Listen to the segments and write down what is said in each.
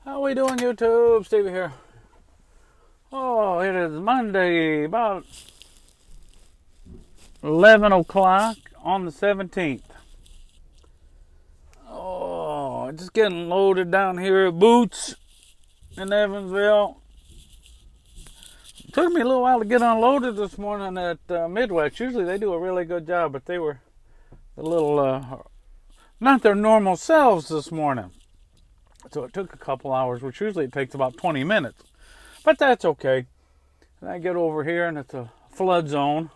How we doing, YouTube? Stevie here. Oh, it is Monday, about 11 o'clock on the 17th. Oh, just getting loaded down here at Boots in Evansville. It took me a little while to get unloaded this morning at Midwest. Usually they do a really good job, but they were a little, not their normal selves this morning. So it took a couple hours, which usually it takes about 20 minutes. But that's okay. And I get over here and it's a flood zone.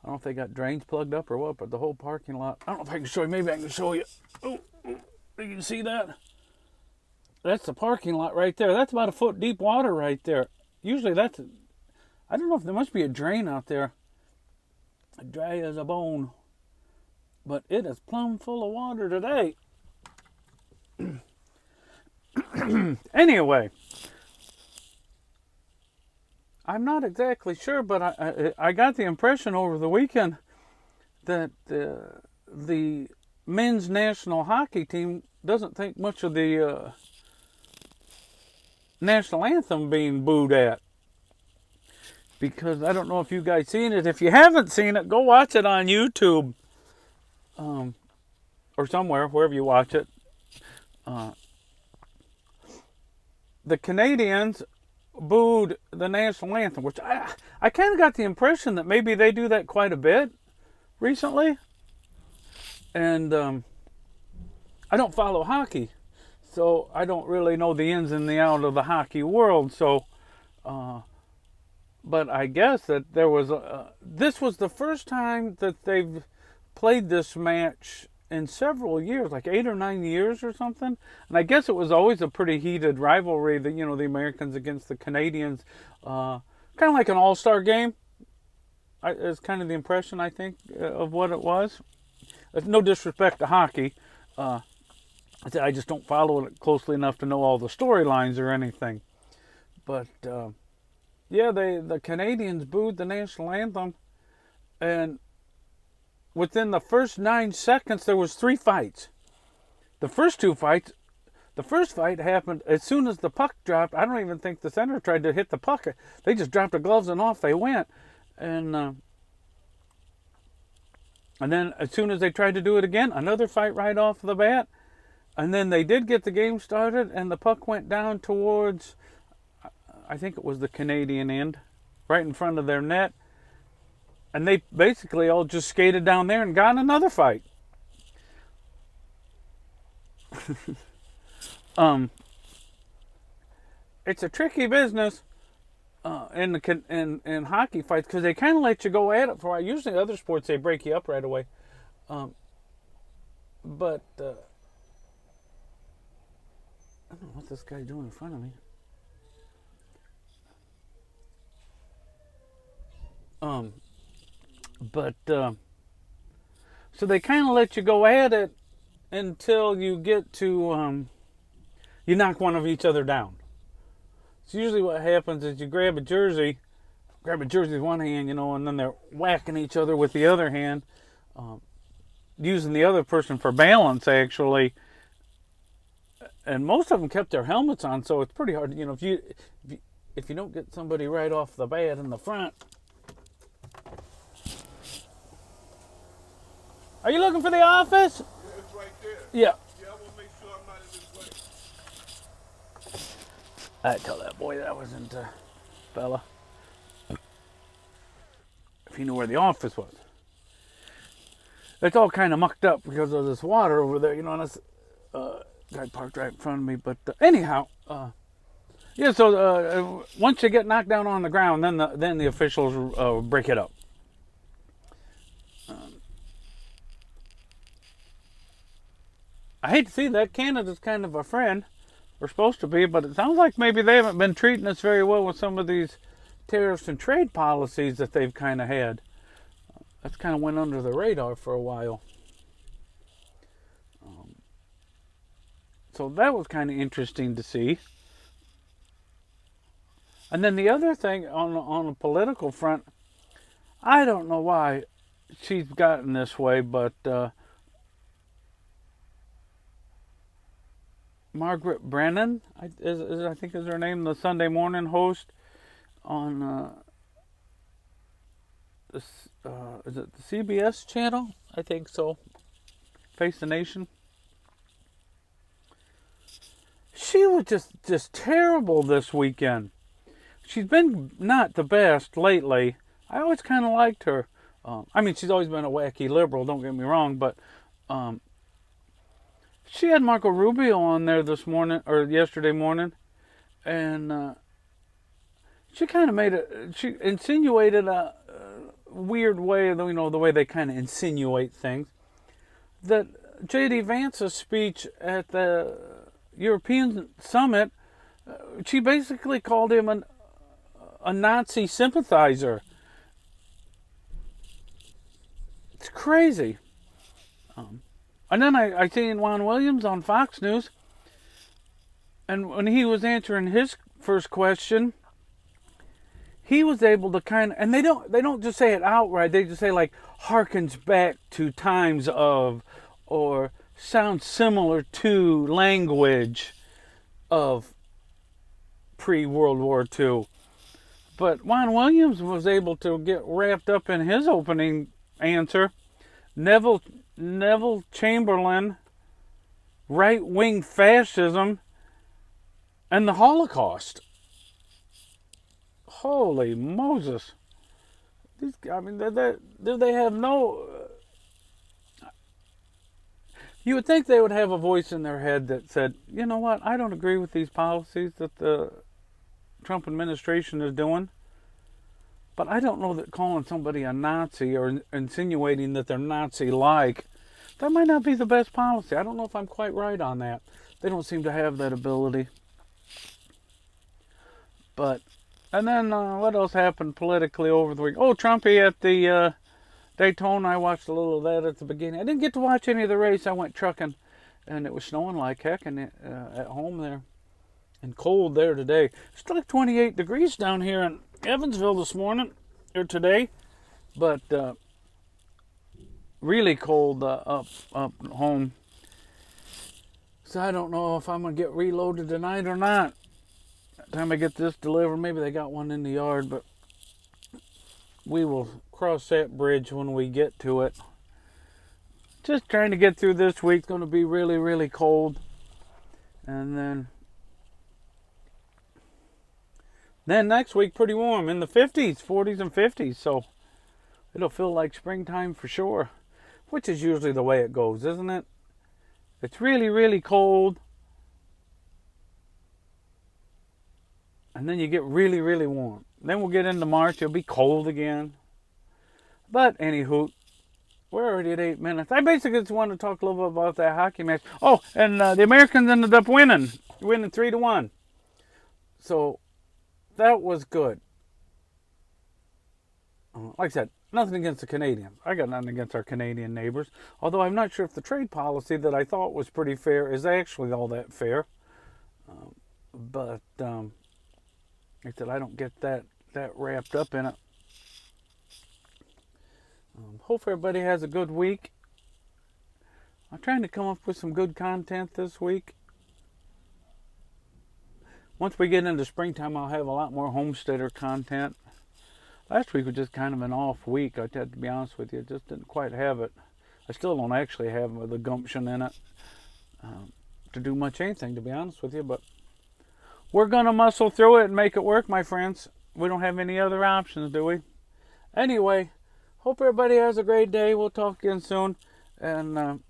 I don't know if they got drains plugged up or what, but the whole parking lot. I don't know if I can show you. Maybe I can show you. Oh, you can see that? That's the parking lot right there. That's about a foot deep water right there. Usually that's, I don't know if there must be a drain out there. Dry as a bone. But it is plumb full of water today. Anyway, I'm not exactly sure, but I got the impression over the weekend that the men's national hockey team doesn't think much of the national anthem being booed at. Because I don't know if you guys seen it. If you haven't seen it, go watch it on YouTube. Or somewhere, wherever you watch it. The Canadians booed the national anthem, which I kind of got the impression that maybe they do that quite a bit recently. And I don't follow hockey, so I don't really know the ins and the outs of the hockey world. So, but I guess that there was this was the first time that they've played this match in several years, like 8 or 9 years or something. And I guess it was always a pretty heated rivalry, that, you know, the Americans against the Canadians, kind of like an all-star game. It's kind of the impression, I think, of what it was. No disrespect to hockey. I just don't follow it closely enough to know all the storylines or anything. But, yeah, the Canadians booed the national anthem, and within the first 9 seconds, there was 3 fights. The first fight happened as soon as the puck dropped. I don't even think the center tried to hit the puck. They just dropped the gloves and off they went. And then as soon as they tried to do it again, another fight right off the bat. And then they did get the game started, and the puck went down towards, I think it was the Canadian end, right in front of their net. And they basically all just skated down there and got in another fight. It's a tricky business in hockey fights, because they kind of let you go at it for a while. Usually other sports, they break you up right away. But I don't know what this guy's doing in front of me. But so they kind of let you go at it until you get to you knock one of each other down. So usually what happens is you grab a jersey with one hand, you know, and then they're whacking each other with the other hand, using the other person for balance, actually. And most of them kept their helmets on, so it's pretty hard, you know, if you don't get somebody right off the bat in the front. Are you looking for the office? Yeah, it's right there. Yeah. Yeah, I want to make sure I'm not in this way. I tell that boy that wasn't fella. If he knew where the office was. It's all kind of mucked up because of this water over there, you know, and this guy parked right in front of me. But anyhow, yeah, so once you get knocked down on the ground, then the officials break it up. I hate to see that. Canada's kind of a friend. We're supposed to be, but it sounds like maybe they haven't been treating us very well with some of these tariffs and trade policies that they've kind of had. That's kind of went under the radar for a while. So that was kind of interesting to see. And then the other thing on the political front, I don't know why she's gotten this way, but Margaret Brennin, I think is her name, the Sunday morning host on is it the CBS channel? I think so. Face the Nation. She was just terrible this weekend. She's been not the best lately. I always kind of liked her. I mean, she's always been a wacky liberal. Don't get me wrong, but she had Marco Rubio on there this morning or yesterday morning, and she kind of she insinuated a weird way, you know, the way they kind of insinuate things, that J.D. Vance's speech at the European summit, she basically called him a Nazi sympathizer. It's crazy. And then I seen Juan Williams on Fox News, and when he was answering his first question, he was able to kind of, and they don't just say it outright. They just say like harkens back to times of, or sounds similar to language of pre-World War II. But Juan Williams was able to get wrapped up in his opening answer. Neville Chamberlain, right-wing fascism, and the Holocaust. Holy Moses! I mean, do they have no? You would think they would have a voice in their head that said, you know what, I don't agree with these policies that the Trump administration is doing, but I don't know that calling somebody a Nazi or insinuating that they're Nazi-like, that might not be the best policy. I don't know if I'm quite right on that. They don't seem to have that ability. But, and then what else happened politically over the week? Oh, Trumpy at the Daytona. I watched a little of that at the beginning. I didn't get to watch any of the race. I went trucking, and it was snowing like heck at home there. And cold there today. It's like 28 degrees down here in Evansville this morning, or today. But really cold up home. So I don't know if I'm going to get reloaded tonight or not. By the time I get this delivered, maybe they got one in the yard, but we will cross that bridge when we get to it. Just trying to get through this week. It's going to be really, really cold. And then next week, pretty warm, in the 50s, 40s and 50s. So it'll feel like springtime for sure, which is usually the way it goes, isn't it? It's really, really cold, and then you get really, really warm. Then we'll get into March. It'll be cold again. But anywho, we're already at 8 minutes. I basically just wanted to talk a little bit about that hockey match. Oh, and the Americans ended up winning 3-1. So that was good. Like I said, nothing against the Canadians. I got nothing against our Canadian neighbors. Although I'm not sure if the trade policy that I thought was pretty fair is actually all that fair. But like I said, I don't get that wrapped up in it. Hope everybody has a good week. I'm trying to come up with some good content this week. Once we get into springtime, I'll have a lot more homesteader content. Last week was just kind of an off week. I had to be honest with you. Just didn't quite have it. I still don't actually have the gumption in it to do much anything, to be honest with you. But we're going to muscle through it and make it work, my friends. We don't have any other options, do we? Anyway, hope everybody has a great day. We'll talk again soon. And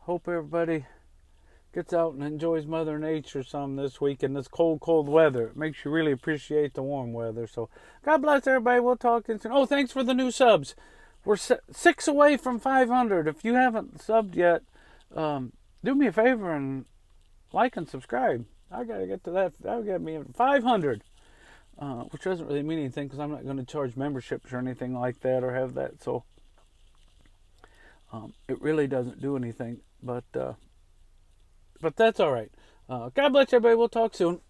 hope everybody gets out and enjoys Mother Nature some this week in this cold, cold weather. It makes you really appreciate the warm weather. So God bless everybody. We'll talk again soon. Oh, thanks for the new subs. We're 6 away from 500. If you haven't subbed yet, do me a favor and like and subscribe. I got to get to that. That'll get me 500, which doesn't really mean anything because I'm not going to charge memberships or anything like that or have that. So it really doesn't do anything. But that's all right. God bless everybody. We'll talk soon.